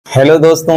Hello दोस्तों,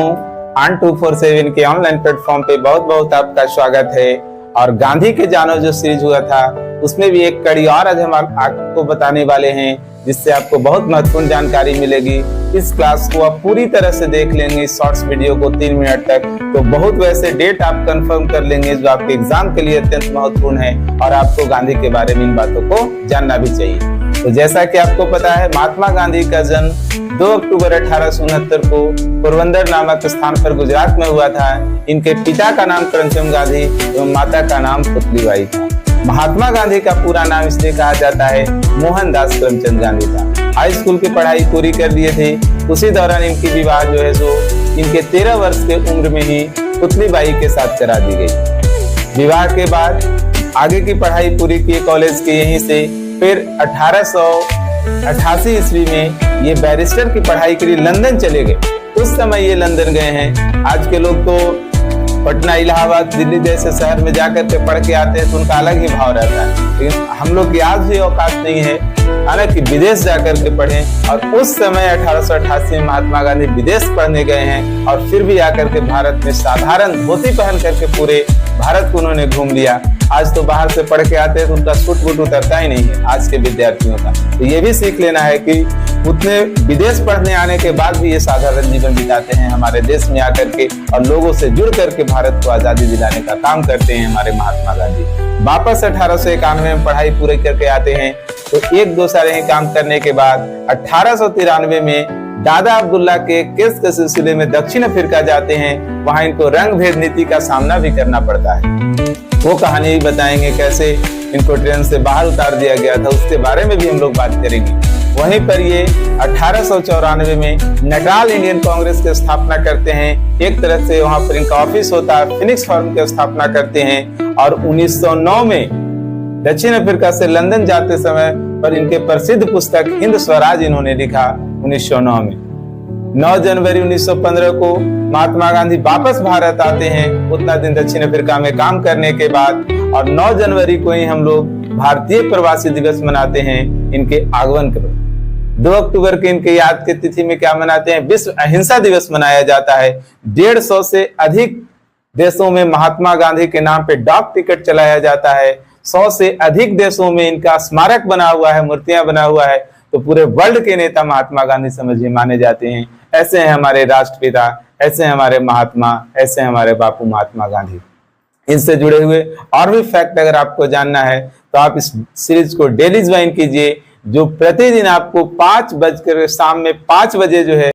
on 247 के online platform पे बहुत बहुत आपका स्वागत है। और गांधी के जानो जो सीरीज हुआ था उसमें भी एक कड़ी और आज हम आपको बताने वाले हैं जिससे आपको बहुत महत्वपूर्ण जानकारी मिलेगी। इस क्लास को आप पूरी तरह से देख लेंगे, इस शॉर्ट्स वीडियो को 3 मिनट तक, तो बहुत वैसे डेट आप कंफर्म कर लेंगे जो आपके एग्जाम के लिए अत्यंत महत्वपूर्ण है और आपको गांधी के बारे में इन बातों को जानना भी चाहिए। तो जैसा कि आपको पता है, महात्मा गांधी का जन्म 2 अक्टूबर 1869 को पोरबंदर नामक स्थान पर गुजरात में हुआ था। इनके पिता का नाम करमचंद गांधी एवं माता का नाम पुतलीबाई था। महात्मा गांधी का पूरा नाम इसलिए कहा जाता है मोहनदास करमचंद गांधी था। हाई स्कूल की पढ़ाई पूरी कर लिए थे, उसी दौरान इनकी विवाह जो है सो इनके 13 वर्ष के उम्र में ही पुतलीबाई के साथ करा दी गई। विवाह के बाद आगे की पढ़ाई पूरी की कॉलेज के यहीं से, फिर 1888 ईस्वी में ये बैरिस्टर की पढ़ाई के लिए लंदन चले गए। उस समय ये लंदन गए हैं। आज के लोग तो पटना, इलाहाबाद, दिल्ली जैसे शहर में जाकर के पढ़ के आते हैं तो उनका अलग ही भाव रहता है, लेकिन हम लोग की आज भी औकात नहीं है हालांकि विदेश जाकर के पढ़े। और उस समय 1888 में महात्मा गांधी विदेश पढ़ने गए हैं और फिर भी आकर के भारत में साधारण धोती पहन करके पूरे भारत को उन्होंने घूम लिया। आज तो बाहर से पढ़ के आते हैं तो उनका सूट बूट उतरता ही नहीं है आज के विद्यार्थियों का। तो ये भी सीख लेना है कि उतने विदेश पढ़ने आने के बाद भी ये साधारण जीवन बिताते हैं हमारे देश में आकर के और लोगों से जुड़ करके भारत को आजादी दिलाने का काम करते हैं हमारे महात्मा गांधी। वापस 1891 में पढ़ाई पूरी करके आते हैं तो 1-2 साल ही काम करने के बाद 1893 में दादा अब्दुल्ला के केस के सिलसिले में दक्षिण अफ्रीका जाते हैं। वहां इनको रंग भेद नीति का सामना भी करना पड़ता है। वो कहानी भी बताएंगे कैसे इनको ट्रेन से बाहर उतार दिया गया था, उसके बारे में भी हम लोग बात करेंगे। वहीं पर ये 1894 में नटाल इंडियन कांग्रेस की स्थापना करते हैं। एक तरह से वहां पर इनका ऑफिस होता है, फिनिक्स फॉर्म की स्थापना करते हैं। और 1909 में दक्षिण अफ्रीका से लंदन जाते समय पर इनके प्रसिद्ध पुस्तक हिंद स्वराज इन्होंने लिखा 1909 में। 9 जनवरी 1915 को महात्मा गांधी वापस भारत आते हैं उतना दिन दक्षिण अफ्रीका में काम करने के बाद। और 9 जनवरी को ही हम लोग भारतीय प्रवासी दिवस मनाते हैं इनके आगमन के बाद। 2 अक्टूबर के इनके याद की तिथि में क्या मनाते हैं? विश्व अहिंसा दिवस मनाया जाता है। 150 से अधिक देशों में महात्मा गांधी के नाम पे डाक टिकट चलाया जाता है। 100 से अधिक देशों में इनका स्मारक बना हुआ है, मूर्तियां बना हुआ है। तो पूरे वर्ल्ड के नेता महात्मा गांधी समझिए माने जाते हैं। ऐसे हैं हमारे राष्ट्रपिता, ऐसे हैं हमारे महात्मा, ऐसे हैं हमारे बापू महात्मा गांधी। इनसे जुड़े हुए और भी फैक्ट अगर आपको जानना है तो आप इस सीरीज को डेली ज्वाइन कीजिए, जो प्रतिदिन आपको शाम में 5 बजे जो है